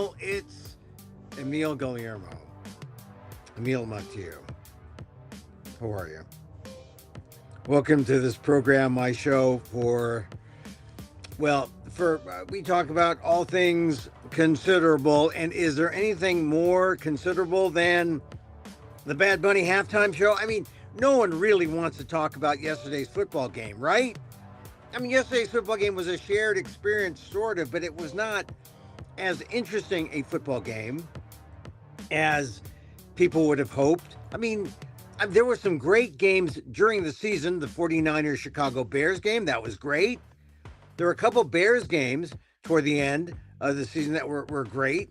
people. It's Emil Guillermo. Emil Amok to you. How are you? Welcome to this program, my show we talk about all things considerable. And is there anything more considerable than the Bad Bunny halftime show? I mean, no one really wants to talk about yesterday's football game, right? I mean, yesterday's football game was a shared experience, sort of, but it was not as interesting a football game as people would have hoped. I mean, there were some great games during the season. The 49ers Chicago Bears game, that was great. There were a couple Bears games toward the end of the season that were great.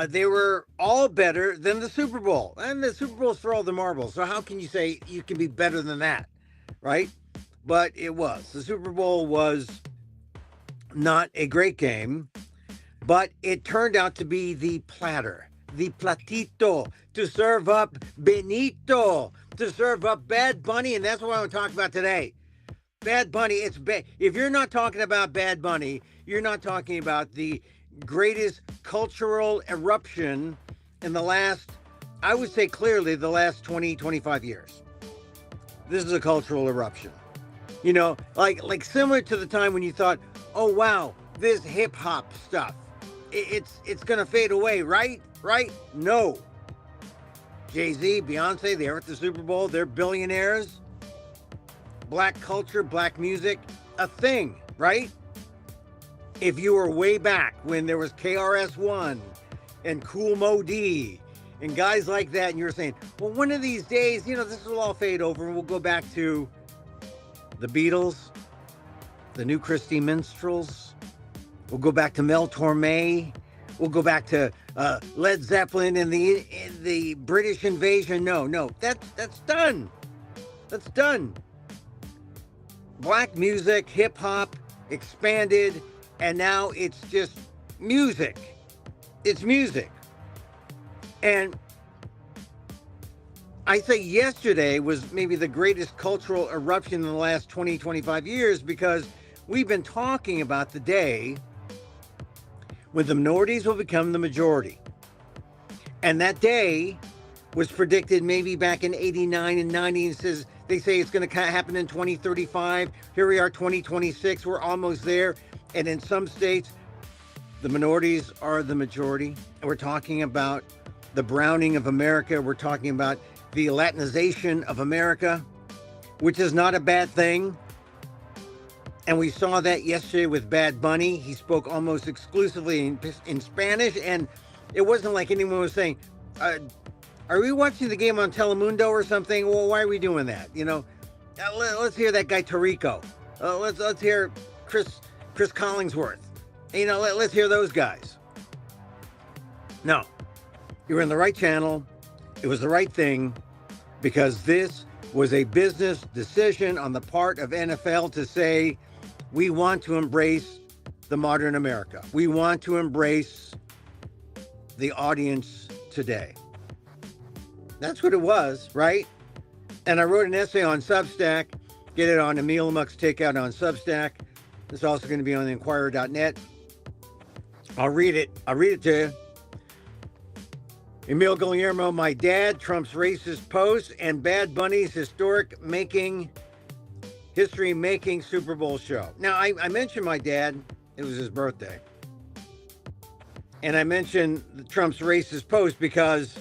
They were all better than the Super Bowl. And the Super Bowl is for all the marbles. So how can you say you can be better than that, right? But it was. The Super Bowl was not a great game, but it turned out to be the platter, the platito, to serve up Benito, to serve up Bad Bunny, and that's what I want to talk about today. Bad Bunny, it's bad. If you're not talking about Bad Bunny, you're not talking about the greatest cultural eruption in the last, I would say clearly, the last 20, 25 years. This is a cultural eruption. You know, like similar to the time when you thought, oh, wow, this hip hop stuff, it's going to fade away, right? Right? No. Jay-Z, Beyonce, they're at the Super Bowl. They're billionaires. Black culture, black music, a thing, right? If you were way back when there was KRS-One and Kool Mo D and guys like that, and you were saying, well, one of these days, this will all fade over and we'll go back to the Beatles, the New Christie Minstrels. We'll go back to Mel Torme. We'll go back to Led Zeppelin and the British invasion. No, that's done. That's done. Black music, hip hop, expanded, and now it's just music. It's music. And I say yesterday was maybe the greatest cultural eruption in the last 20, 25 years, because we've been talking about the day when the minorities will become the majority. And that day was predicted maybe back in 89 and 90. And they say it's going to happen in 2035. Here we are, 2026. We're almost there. And in some states, the minorities are the majority. And we're talking about the browning of America. We're talking about the Latinization of America, which is not a bad thing. And we saw that yesterday with Bad Bunny. He spoke almost exclusively in Spanish, and it wasn't like anyone was saying, are we watching the game on Telemundo or something? Well, why are we doing that? Let's hear that guy Tarico. Let's hear Chris Collingsworth. Let's hear those guys. No, you were in the right channel. It was the right thing, because this was a business decision on the part of NFL to say, we want to embrace the modern America. We want to embrace the audience today. That's what it was, right? And I wrote an essay on Substack. Get it on Emil Amok's Takeout on Substack. It's also going to be on theinquirer.net. I'll read it to you. Emil Guillermo, my dad, Trump's racist post, and Bad Bunny's history-making Super Bowl show. Now, I mentioned my dad. It was his birthday. And I mentioned Trump's racist post because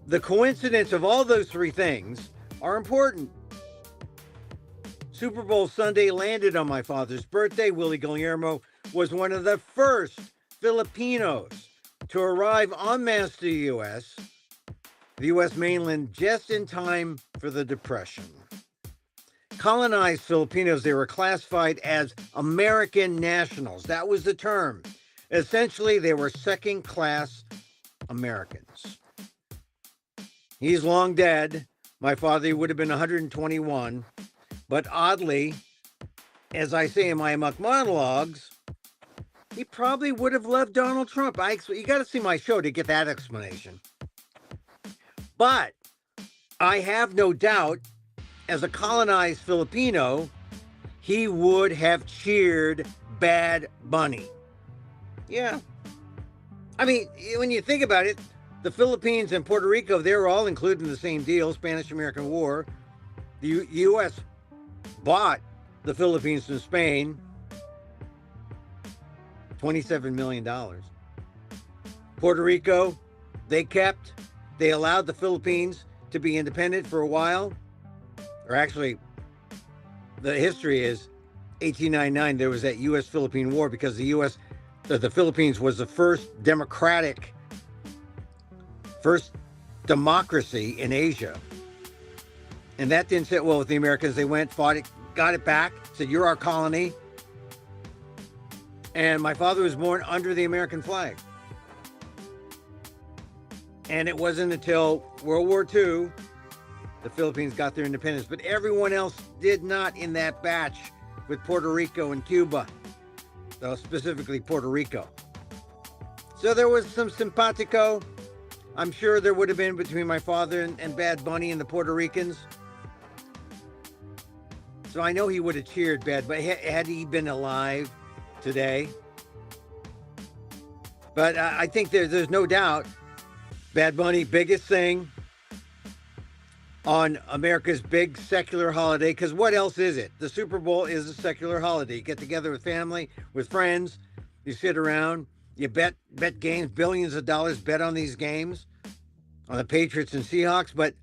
the coincidence of all those three things are important. Super Bowl Sunday landed on my father's birthday. Willie Guillermo was one of the first Filipinos to arrive en masse to the U.S. mainland, just in time for the Depression. Colonized Filipinos, they were classified as American nationals. That was the term. Essentially, they were second-class Americans. He's long dead. My father would have been 121. But oddly, as I say in my Amok monologues, he probably would have loved Donald Trump. You got to see my show to get that explanation. But I have no doubt, as a colonized Filipino, he would have cheered Bad Bunny. Yeah. I mean, when you think about it, the Philippines and Puerto Rico, they were all included in the same deal, Spanish-American War. The U.S. bought the Philippines from Spain, $27 million. Puerto Rico, they allowed the Philippines to be independent for a while. Or actually, the history is 1899, there was that U.S.-Philippine War because the Philippines was the first democracy in Asia. And that didn't sit well with the Americans. They went, fought it, got it back, said, you're our colony. And my father was born under the American flag. And it wasn't until World War II the Philippines got their independence. But everyone else did not in that batch with Puerto Rico and Cuba. So specifically Puerto Rico. So there was some simpatico. I'm sure there would have been between my father and Bad Bunny and the Puerto Ricans. So I know he would have cheered Bad Bunny had he been alive today. But I think there's no doubt Bad Bunny, biggest thing on America's big secular holiday. Because what else is it? The Super Bowl is a secular holiday. You get together with family, with friends. You sit around. You bet games, billions of dollars bet on these games, on the Patriots and Seahawks. But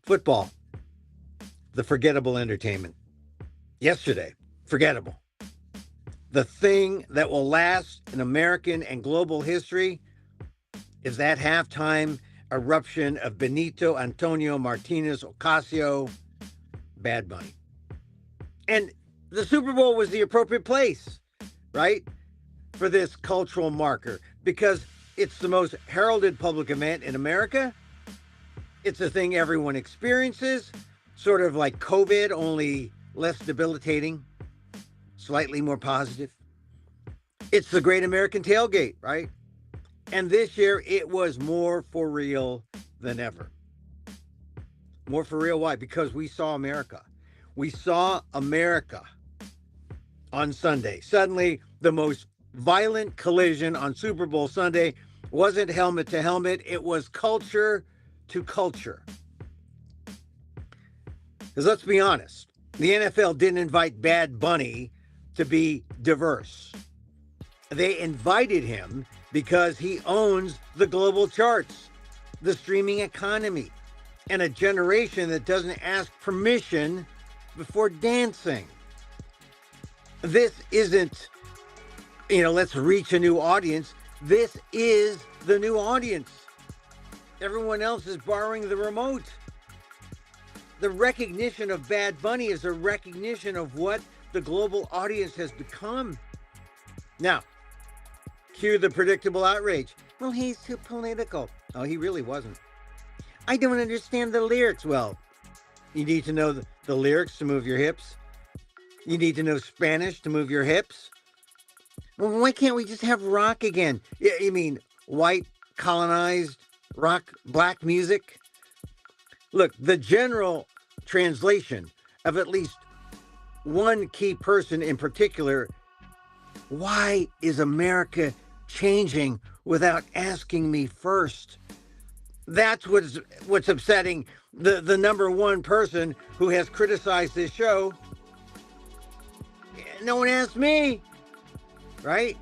football, the forgettable entertainment. Yesterday, forgettable. The thing that will last in American and global history is that halftime eruption of Benito Antonio Martinez Ocasio, Bad Bunny. And the Super Bowl was the appropriate place, right, for this cultural marker because it's the most heralded public event in America. It's a thing everyone experiences, sort of like COVID, only less debilitating, slightly more positive. It's the Great American Tailgate, right? And this year, it was more for real than ever. More for real, why? Because we saw America. We saw America on Sunday. Suddenly, the most violent collision on Super Bowl Sunday wasn't helmet to helmet. It was culture to culture. Because let's be honest, the NFL didn't invite Bad Bunny to be diverse. They invited him because he owns the global charts, the streaming economy, and a generation that doesn't ask permission before dancing. This isn't, let's reach a new audience. This is the new audience. Everyone else is borrowing the remote. The recognition of Bad Bunny is a recognition of what the global audience has become. Now, cue the predictable outrage. Well, he's too political. Oh, he really wasn't. I don't understand the lyrics. Well, you need to know the lyrics to move your hips. You need to know Spanish to move your hips. Well, why can't we just have rock again? You mean white, colonized rock, black music? Look, the general translation of at least one key person in particular, why is America changing without asking me first? That's what's upsetting the number one person who has criticized this show. No one asked me, right?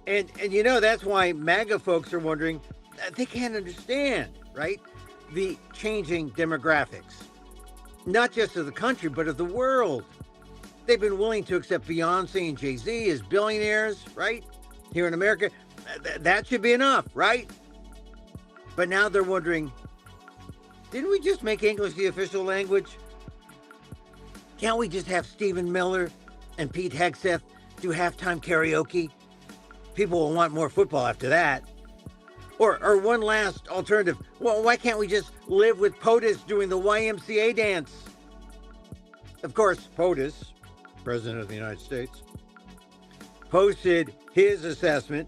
And that's why MAGA folks are wondering, they can't understand, right? The changing demographics, not just of the country, but of the world. They've been willing to accept Beyonce and Jay-Z as billionaires, right? Here in America, that should be enough, right? But now they're wondering, didn't we just make English the official language? Can't we just have Stephen Miller and Pete Hegseth do halftime karaoke? People will want more football after that. Or one last alternative. Well, why can't we just live with POTUS doing the YMCA dance? Of course, POTUS, President of the United States, posted his assessment.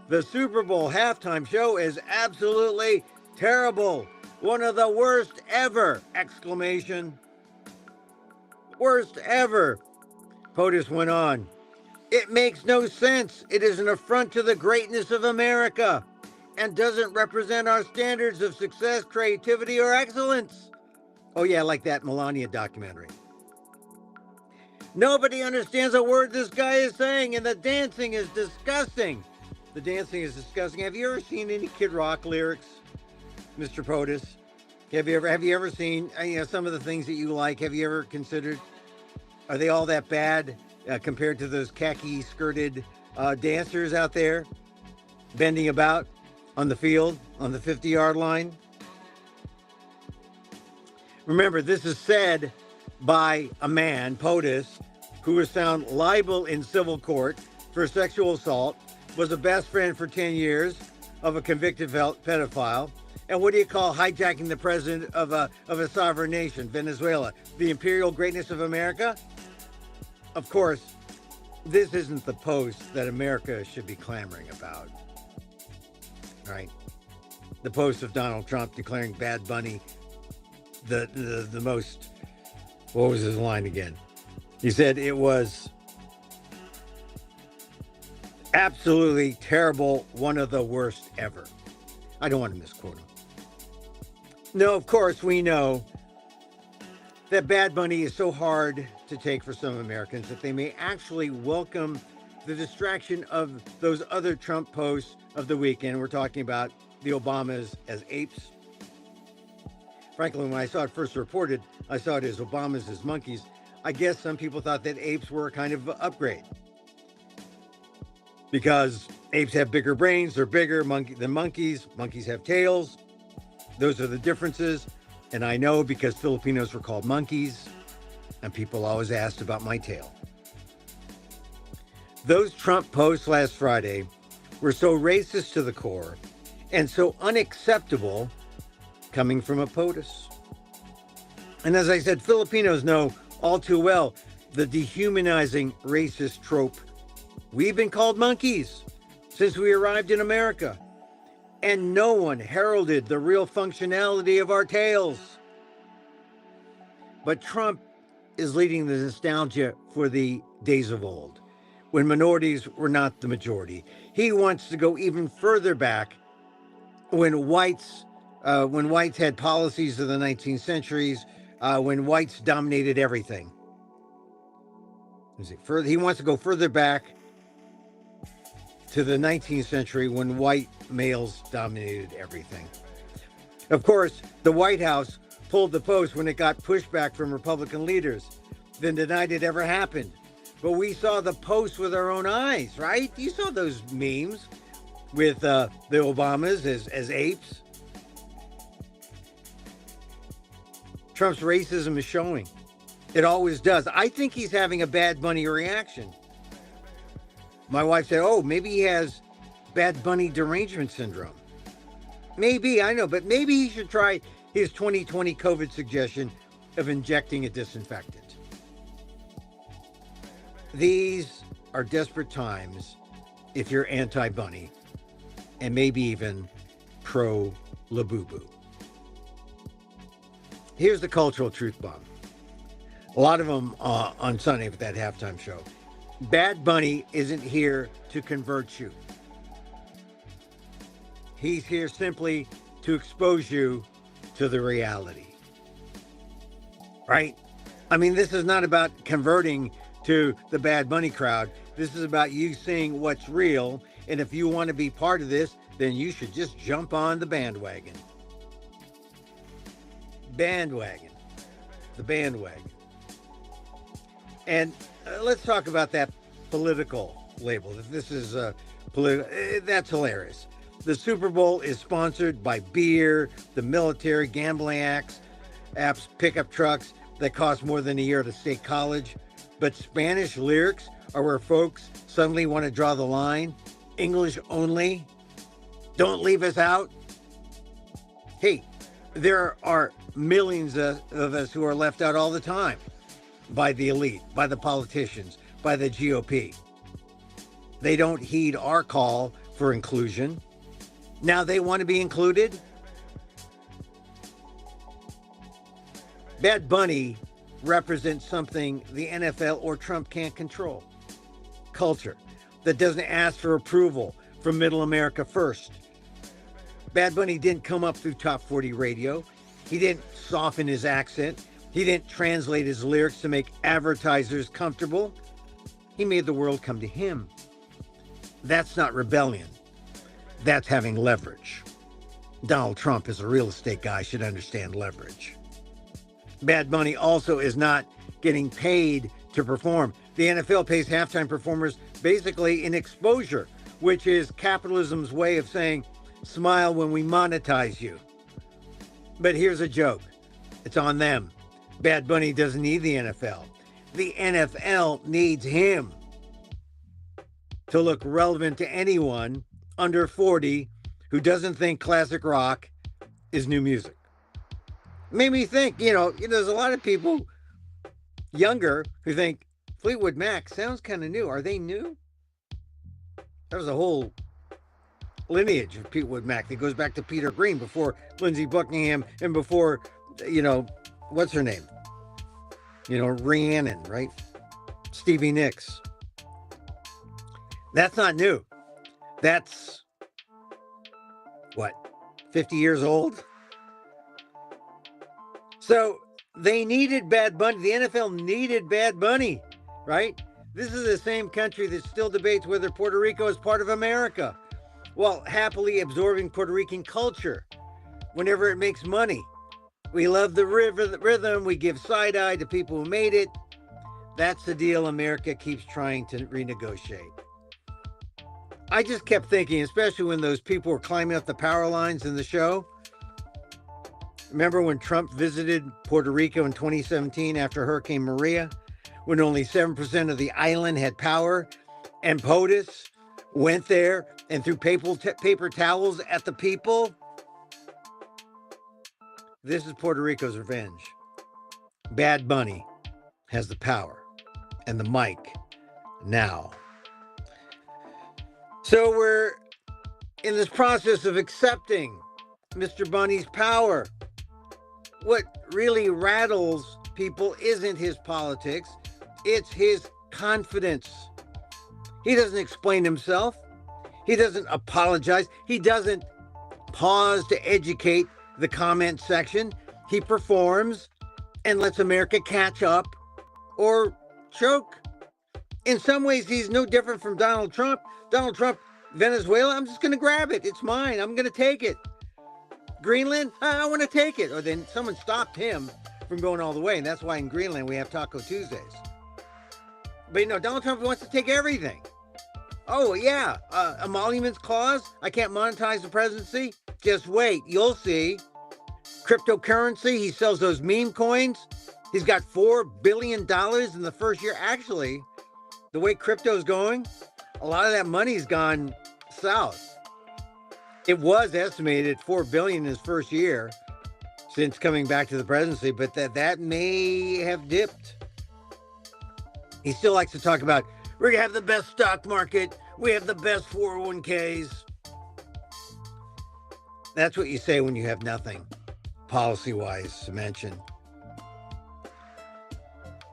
The Super Bowl halftime show is absolutely terrible. One of the worst ever! Exclamation. Worst ever. POTUS went on. It makes no sense. It is an affront to the greatness of America and doesn't represent our standards of success, creativity, or excellence. Oh, yeah, like that Melania documentary. Nobody understands a word this guy is saying, and the dancing is disgusting. The dancing is disgusting. Have you ever seen any Kid Rock lyrics, Mr. POTUS? Have you ever seen some of the things that you like? Have you ever considered? Are they all that bad compared to those khaki skirted dancers out there bending about on the field on the 50-yard line? Remember, this is said by a man, POTUS, who was found liable in civil court for sexual assault, was a best friend for 10 years of a convicted pedophile. And what do you call hijacking the president of a sovereign nation, Venezuela? The imperial greatness of America? Of course, this isn't the post that America should be clamoring about, right? The post of Donald Trump declaring Bad Bunny the most, what was his line again? He said it was absolutely terrible, one of the worst ever. I don't want to misquote him. No, of course, we know that Bad Bunny is so hard to take for some Americans that they may actually welcome the distraction of those other Trump posts of the weekend. We're talking about the Obamas as apes. Frankly, when I saw it first reported, I saw it as Obamas as monkeys. I guess some people thought that apes were a kind of upgrade because apes have bigger brains, they're bigger than monkeys. Monkeys have tails. Those are the differences. And I know because Filipinos were called monkeys, and people always asked about my tail. Those Trump posts last Friday were so racist to the core and so unacceptable coming from a POTUS. And as I said, Filipinos know all too well the dehumanizing racist trope. We've been called monkeys since we arrived in America, and no one heralded the real functionality of our tails. But Trump is leading the nostalgia for the days of old, when minorities were not the majority. He wants to go even further back when whites had policies of the 19th centuries, when whites dominated everything. He wants to go further back to the 19th century when white males dominated everything. Of course, the White House pulled the post when it got pushback from Republican leaders, then denied it ever happened. But we saw the post with our own eyes, right? You saw those memes with the Obamas as apes. Trump's racism is showing. It always does. I think he's having a Bad Bunny reaction. My wife said, oh, maybe he has Bad Bunny derangement syndrome. Maybe, I know, but maybe he should try his 2020 COVID suggestion of injecting a disinfectant. These are desperate times if you're anti-Bunny and maybe even pro-Labubu. Here's the cultural truth bomb. A lot of them on Sunday with that halftime show. Bad Bunny isn't here to convert you. He's here simply to expose you to the reality. Right? I mean, this is not about converting to the Bad Bunny crowd. This is about you seeing what's real. And if you want to be part of this, then you should just jump on the bandwagon. The bandwagon. And let's talk about that political label. If this is political, that's hilarious. The Super Bowl is sponsored by beer, the military, gambling apps, pickup trucks that cost more than a year at a state college. But Spanish lyrics are where folks suddenly want to draw the line. English only. Don't leave us out. Hey, there are millions of us who are left out all the time by the elite, by the politicians, by the GOP. They don't heed our call for inclusion. Now they want to be included. Bad Bunny represents something the NFL or Trump can't control. culture that doesn't ask for approval from middle America first. Bad Bunny didn't come up through top 40 radio. He didn't soften his accent. He didn't translate his lyrics to make advertisers comfortable. He made the world come to him. That's not rebellion. That's having leverage. Donald Trump, as a real estate guy, should understand leverage. Bad Bunny also is not getting paid to perform. The NFL pays halftime performers basically in exposure, which is capitalism's way of saying, smile when we monetize you. But here's a joke. It's on them. Bad Bunny doesn't need the NFL. The NFL needs him to look relevant to anyone under 40 who doesn't think classic rock is new music. Made me think, there's a lot of people younger who think Fleetwood Mac sounds kind of new. Are they new? There was a whole lineage of Fleetwood Mac that goes back to Peter Green before Lindsey Buckingham and before, what's her name? Rhiannon, right? Stevie Nicks. That's not new. That's, 50 years old? So they needed Bad Bunny. The NFL needed Bad Bunny, right? This is the same country that still debates whether Puerto Rico is part of America, while happily absorbing Puerto Rican culture whenever it makes money. We love the rhythm. We give side eye to people who made it. That's the deal America keeps trying to renegotiate. I just kept thinking, especially when those people were climbing up the power lines in the show. Remember when Trump visited Puerto Rico in 2017 after Hurricane Maria, when only 7% of the island had power, and POTUS went there and threw paper towels at the people? This is Puerto Rico's revenge. Bad Bunny has the power and the mic now. So we're in this process of accepting Mr. Bunny's power. What really rattles people isn't his politics, it's his confidence. He doesn't explain himself. He doesn't apologize. He doesn't pause to educate the comment section. He performs and lets America catch up or choke. In some ways, he's no different from Donald Trump. Donald Trump, Venezuela, I'm just going to grab it. It's mine. I'm going to take it. Greenland, I want to take it. Or then someone stopped him from going all the way. And that's why in Greenland we have Taco Tuesdays. But Donald Trump wants to take everything. Oh, yeah, emoluments clause. I can't monetize the presidency. Just wait. You'll see. Cryptocurrency. He sells those meme coins. He's got $4 billion in the first year. Actually, the way crypto's going, a lot of that money's gone south. It was estimated $4 billion in his first year since coming back to the presidency, but that may have dipped. He still likes to talk about, we're going to have the best stock market. We have the best 401ks. That's what you say when you have nothing policy-wise to mention.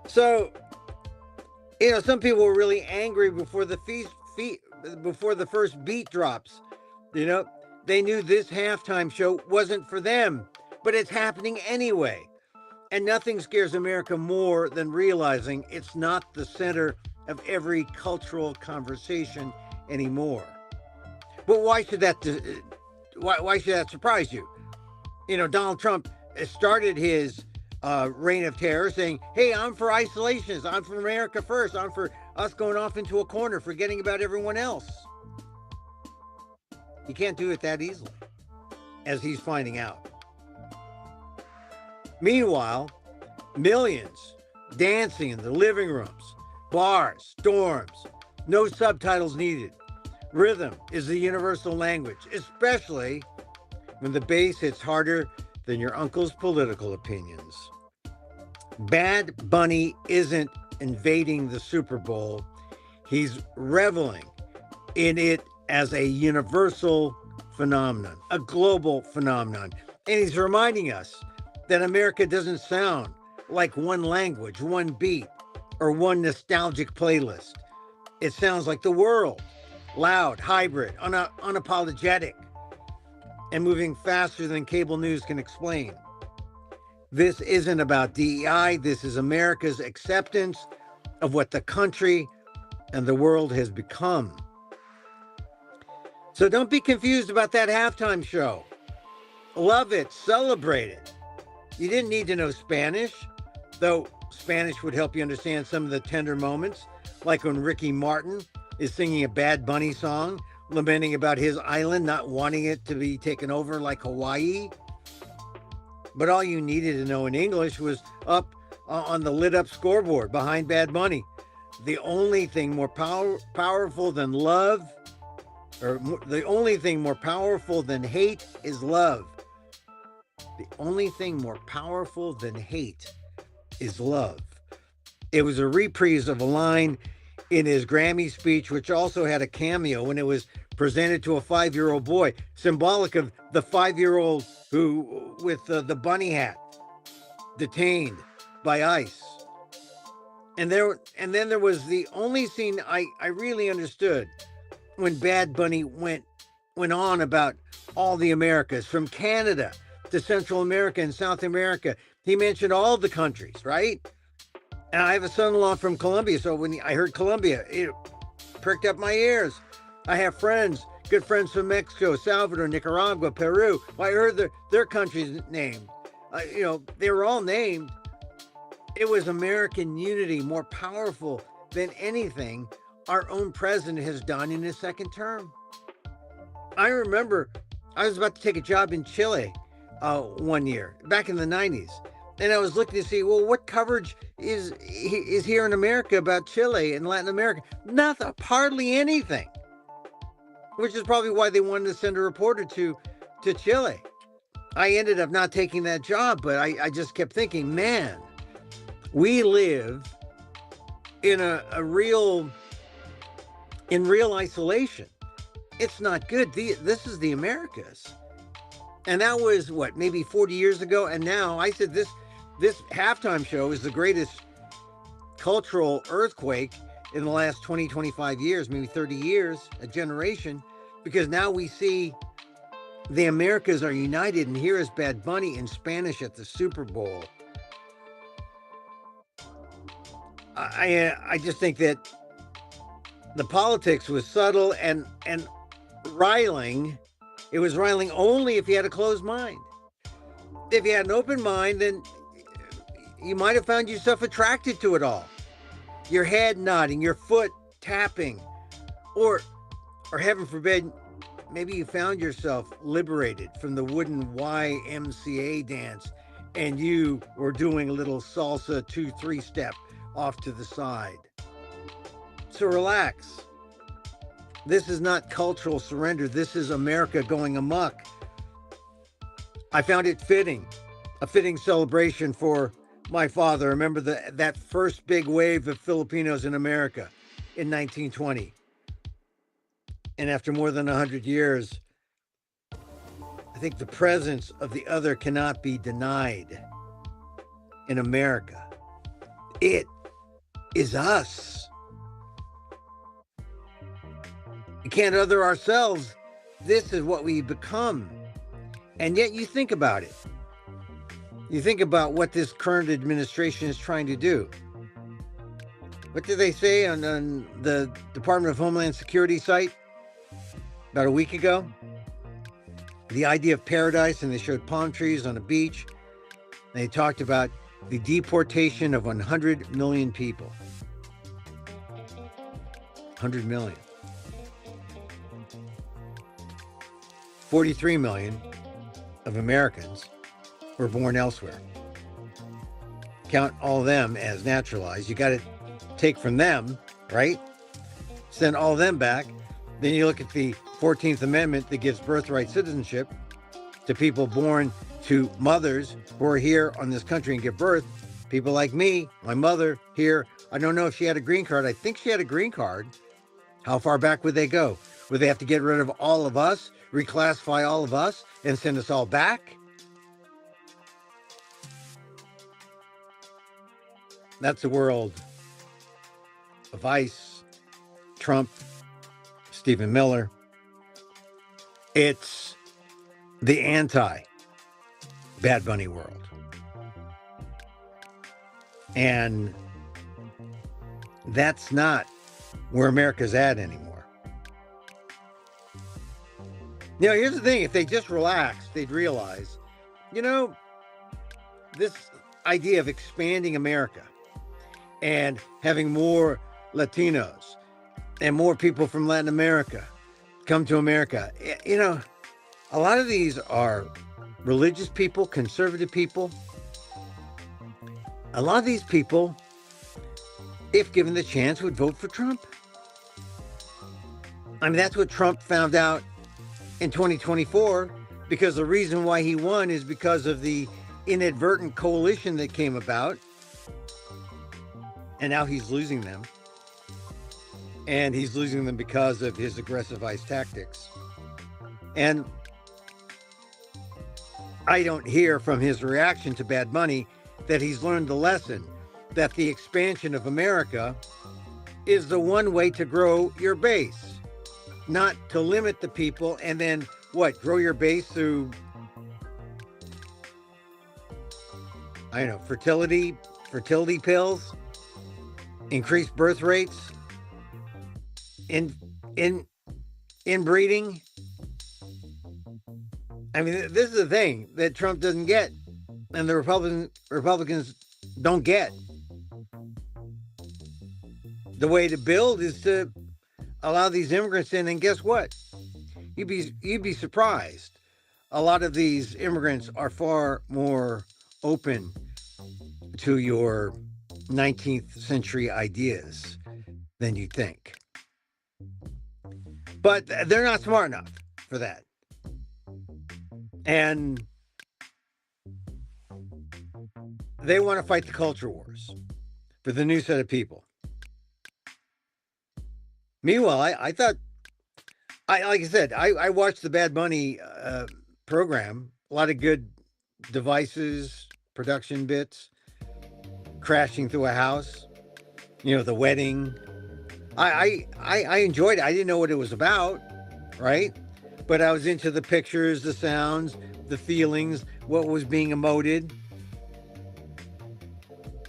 So, some people were really angry before the before the first beat drops. They knew this halftime show wasn't for them, but it's happening anyway. And nothing scares America more than realizing it's not the center of every cultural conversation anymore. But why should that surprise you? Donald Trump started his reign of terror saying, hey, I'm for isolationist. I'm for America first. I'm for us going off into a corner, forgetting about everyone else. He can't do it that easily, as he's finding out. Meanwhile, millions dancing in the living rooms, bars, dorms, no subtitles needed. Rhythm is the universal language, especially when the bass hits harder than your uncle's political opinions. Bad Bunny isn't invading the Super Bowl. He's reveling in it as a universal phenomenon, a global phenomenon. And he's reminding us that America doesn't sound like one language, one beat, or one nostalgic playlist. It sounds like the world, loud, hybrid, unapologetic, and moving faster than cable news can explain. This isn't about DEI. This is America's acceptance of what the country and the world has become. So don't be confused about that halftime show. Love it, celebrate it. You didn't need to know Spanish, though Spanish would help you understand some of the tender moments, like when Ricky Martin is singing a Bad Bunny song, lamenting about his island not wanting it to be taken over like Hawaii. But all you needed to know in English was up on the lit up scoreboard behind Bad Bunny. The only thing more powerful than love, or the only thing more powerful than hate is love. The only thing more powerful than hate is love. It was a reprise of a line in his Grammy speech, which also had a cameo when it was presented to a 5-year-old boy, symbolic of the 5-year-old who, with the bunny hat, detained by ICE. And then there was the only scene I really understood when Bad Bunny went on about all the Americas, from Canada to Central America and South America. He mentioned all the countries, right? And I have a son-in-law from Colombia, so when I heard Colombia, it pricked up my ears. I have friends, good friends from Mexico, Salvador, Nicaragua, Peru. I heard their countries named. They were all named. It was American unity, more powerful than anything our own president has done in his second term. I remember I was about to take a job in Chile one year, back in the 90s. And I was looking to see, well, what coverage is here in America about Chile and Latin America? Nothing, hardly anything. Which is probably why they wanted to send a reporter to Chile. I ended up not taking that job, but I just kept thinking, man, we live in real isolation. It's not good. This is the Americas. And that was maybe 40 years ago. And now I said this halftime show is the greatest cultural earthquake in the last 20, 25 years, maybe 30 years, a generation, because now we see the Americas are united, and here is Bad Bunny in Spanish at the Super Bowl. I just think that the politics was subtle and riling. It was riling only if you had a closed mind. If you had an open mind, then you might have found yourself attracted to it all. Your head nodding, your foot tapping, or heaven forbid, maybe you found yourself liberated from the wooden YMCA dance and you were doing a little salsa 2-3 step off to the side. So relax. This is not cultural surrender. This is America going amok. I found it fitting, a fitting celebration for my father. Remember that first big wave of Filipinos in America in 1920. And after more than 100 years, I think the presence of the other cannot be denied in America. It is us. We can't other ourselves. This is what we become. And yet you think about it. You think about what this current administration is trying to do. What did they say on the Department of Homeland Security site about a week ago? The idea of paradise, and they showed palm trees on a beach. They talked about the deportation of 100 million people. 100 million. 43 million of Americans were born elsewhere. Count all of them as naturalized. You got to take from them, right? Send all of them back. Then you look at the 14th Amendment that gives birthright citizenship to people born to mothers who are here on this country and give birth. People like me, my mother here. I don't know if she had a green card. I think she had a green card. How far back would they go? Would they have to get rid of all of us, reclassify all of us, and send us all back? That's a world of ice, Trump, Stephen Miller. It's the anti-Bad Bunny world. And that's not where America's at anymore. You know, here's the thing. If they just relaxed, they'd realize, you know, this idea of expanding America and having more Latinos and more people from Latin America come to America. You know, a lot of these are religious people, conservative people. A lot of these people, if given the chance, would vote for Trump. I mean, that's what Trump found out in 2024, because the reason why he won is because of the inadvertent coalition that came about. And now he's losing them. And he's losing them because of his aggressive ICE tactics. And I don't hear from his reaction to Bad Bunny that he's learned the lesson that the expansion of America is the one way to grow your base, not to limit the people and then grow your base through, I don't know, fertility pills, increased birth rates, inbreeding. I mean, this is the thing that Trump doesn't get, and the Republicans don't get. The way to build is to allow these immigrants in, and guess what? You'd be surprised. A lot of these immigrants are far more open to your 19th century ideas than you think. But they're not smart enough for that. And they want to fight the culture wars for the new set of people. Meanwhile, I thought, like I said, I watched the Bad Bunny program. A lot of good devices, production bits, crashing through a house, you know, the wedding. I enjoyed it. I didn't know what it was about, right? But I was into the pictures, the sounds, the feelings, what was being emoted.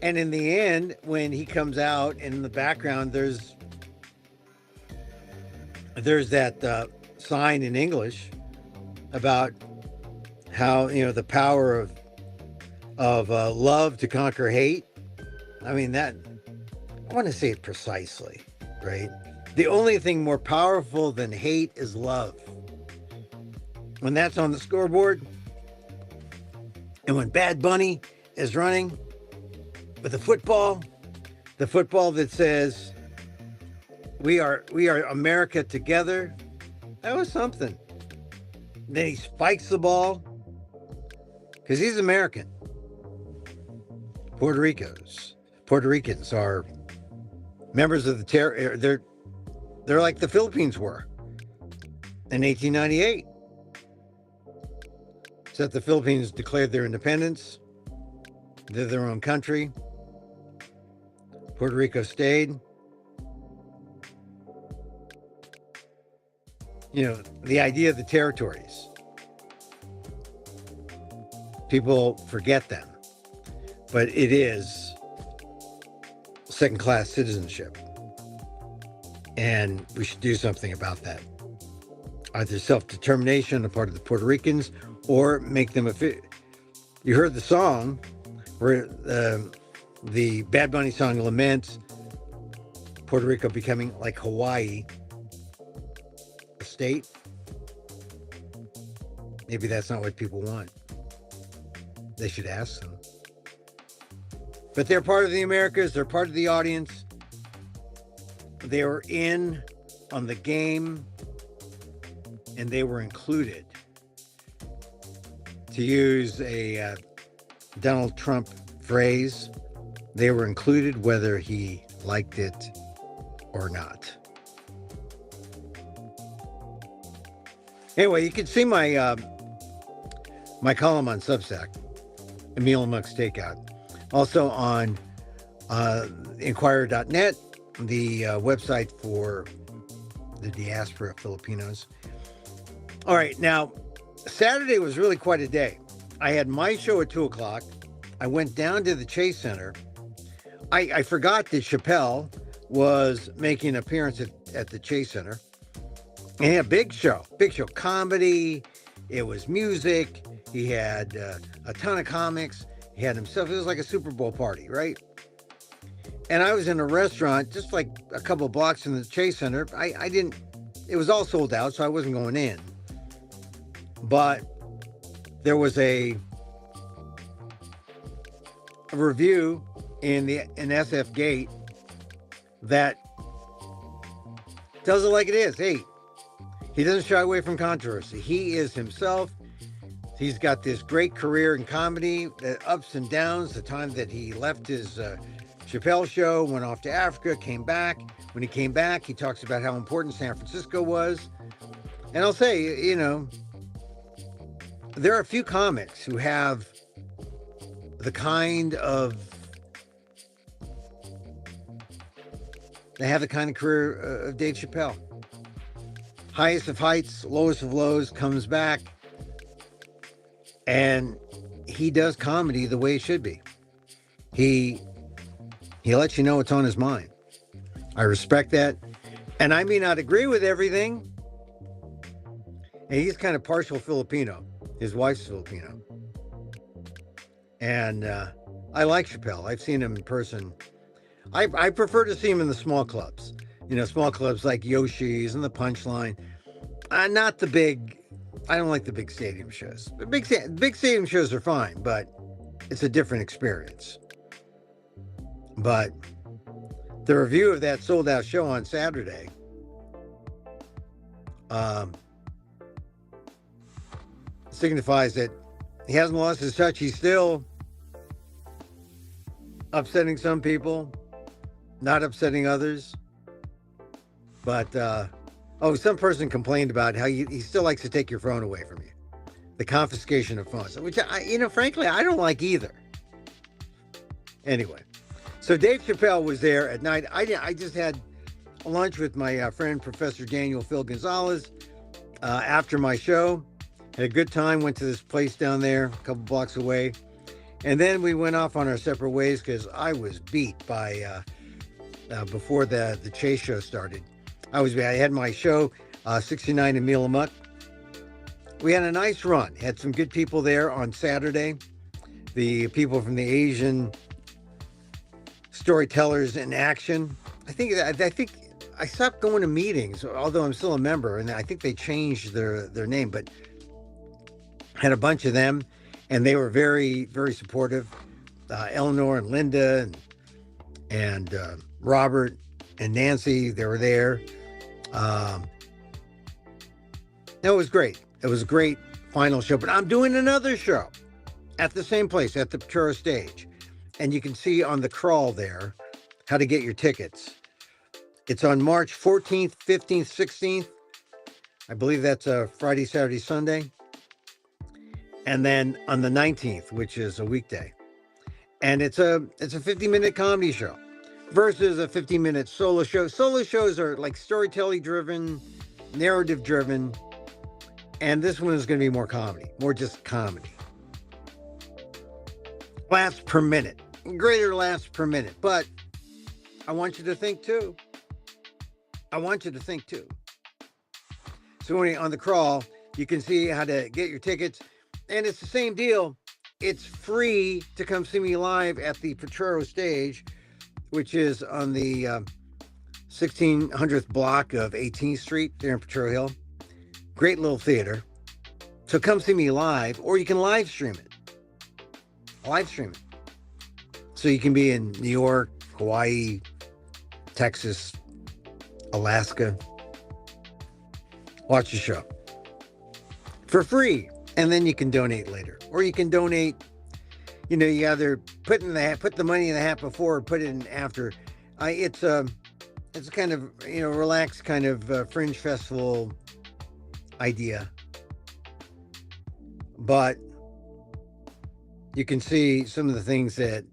And in the end, when he comes out, and in the background, there's that sign in English about how, you know, the power of love to conquer hate. I mean, I want to say it precisely, right? The only thing more powerful than hate is love. When that's on the scoreboard, and when Bad Bunny is running with the football that says, we are America together, that was something. Then he spikes the ball because he's American. Puerto Ricans are members of the terror. They're like the Philippines were in 1898. Except the Philippines declared their independence. They're their own country. Puerto Rico stayed. You know, the idea of the territories. People forget them. But it is second-class citizenship. And we should do something about that. Either self-determination on the part of the Puerto Ricans, or make them You heard the song where the Bad Bunny song laments Puerto Rico becoming like Hawaii, a state. Maybe that's not what people want. They should ask them. But they're part of the Americas. They're part of the audience. They were in on the game, and they were included. To use a Donald Trump phrase, they were included whether he liked it or not. Anyway, you can see my my column on Substack, Emil Amok's Takeout. Also on Inquirer.net, the website for the diaspora of Filipinos. All right, now Saturday was really quite a day. I had my show at 2:00. I went down to the Chase Center. I forgot that Chappelle was making an appearance at the Chase Center. And he had a big show comedy. It was music. He had a ton of comics. He had himself. It was like a Super Bowl party, right? And I was in a restaurant just like a couple blocks from the Chase Center. I didn't, it was all sold out, so I wasn't going in. But there was a review in SF Gate that tells it like it is. Hey, he doesn't shy away from controversy. He is himself. He's got this great career in comedy, the ups and downs, the time that he left his Chappelle show, went off to Africa, came back. When he came back, he talks about how important San Francisco was. And I'll say, you know, there are a few comics who have the kind of career of Dave Chappelle. Highest of heights, lowest of lows, comes back, and he does comedy the way it should be. He lets you know what's on his mind. I respect that, and I may not agree with everything. And he's kind of partial Filipino. His wife's Filipino, and I like Chappelle. I've seen him in person. I prefer to see him in the small clubs. You know, small clubs like Yoshi's and the Punchline. Not the big. I don't like the big stadium shows. The big stadium shows are fine, but it's a different experience. But the review of that sold out show on Saturday, signifies that he hasn't lost his touch. He's still upsetting some people, not upsetting others. But, some person complained about how he still likes to take your phone away from you. The confiscation of phones, which, frankly, I don't like either. Anyway, so Dave Chappelle was there at night. I just had lunch with my friend, Professor Daniel Phil Gonzalez, after my show. Had a good time, went to this place down there, a couple blocks away. And then we went off on our separate ways because I was beat by, before the Chase show started. I had my show, 69 Emil Amok. We had a nice run. Had some good people there on Saturday. The people from the Asian Storytellers in Action. I think I stopped going to meetings, although I'm still a member, and I think they changed their name, but had a bunch of them, and they were very, very supportive. Eleanor and Linda and Robert and Nancy, they were there. It was great. It was a great final show, but I'm doing another show at the same place, at the Petro Stage. And you can see on the crawl there how to get your tickets. It's on March 14th, 15th, 16th. I believe that's a Friday, Saturday, Sunday. And then on the 19th, which is a weekday. And it's a 50-minute comedy show versus a 50-minute solo show. Solo shows are like storytelling driven, narrative driven. And this one is going to be more comedy, more just comedy. Laughs per minute, greater laughs per minute. But I want you to think too. So on the crawl, you can see how to get your tickets. And it's the same deal. It's free to come see me live at the Petro Stage, which is on the 1600th block of 18th Street there in Petro Hill. Great little theater. So come see me live, or you can live stream it. So you can be in New York, Hawaii, Texas, Alaska. Watch the show for free. And then you can donate later, or you can donate. You either put the money in the hat before or put it in after. It's a kind of relaxed kind of fringe festival idea, but you can see some of the things that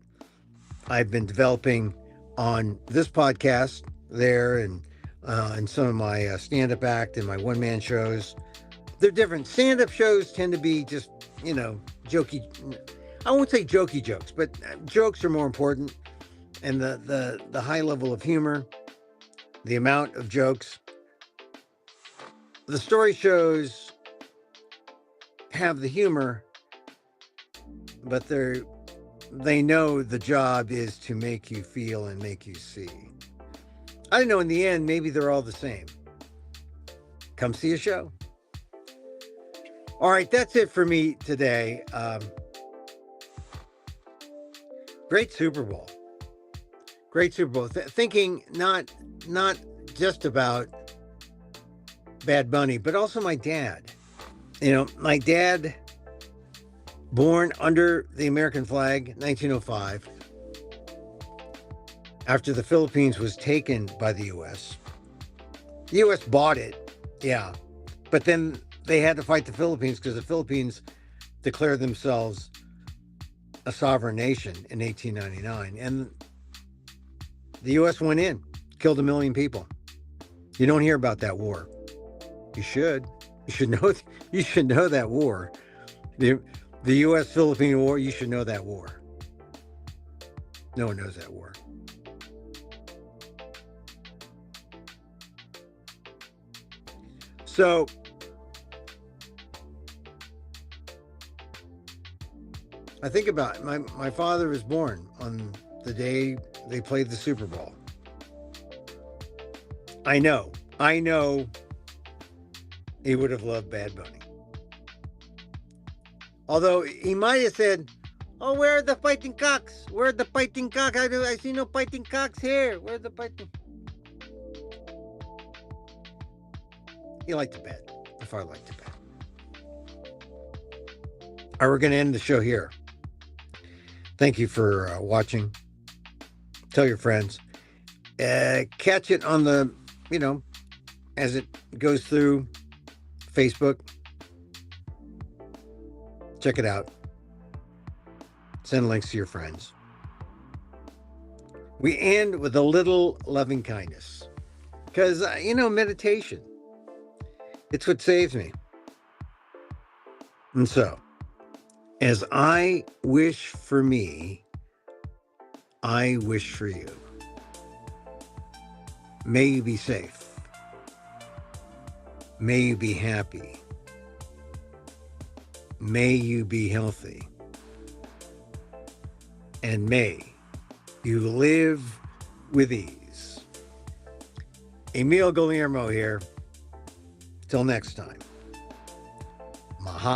I've been developing on this podcast there, and in some of my stand-up act and my one-man shows. They're different. Stand-up shows tend to be just, jokey. I won't say jokey jokes, but jokes are more important. And the high level of humor, the amount of jokes. The story shows have the humor, but they know the job is to make you feel and make you see. I don't know, in the end, maybe they're all the same. Come see a show. All right, that's it for me today. Great Super Bowl. Great Super Bowl. Thinking not just about Bad Bunny, but also my dad. My dad, born under the American flag, 1905, after the Philippines was taken by the U.S. The U.S. bought it, yeah, but then they had to fight the Philippines because the Philippines declared themselves a sovereign nation in 1899, and the U.S. went in, killed 1 million people. You don't hear about that war. You should. You should know. You should know that war. The U.S.-Philippine War. You should know that war. No one knows that war. So I think about it. My father was born on the day they played the Super Bowl. I know he would have loved Bad Bunny. Although he might have said, "Oh, where are the fighting cocks? Where are the fighting cocks? I see no fighting cocks here. Where are the fighting?" He liked to bet. My father liked to bet. All right, we're going to end the show here. Thank you for watching. Tell your friends. Catch it on the, as it goes through Facebook. Check it out. Send links to your friends. We end with a little loving kindness. Because, meditation. It's what saves me. And so, as I wish for me, I wish for you. May you be safe. May you be happy. May you be healthy. And may you live with ease. Emil Guillermo here. Till next time. Maha.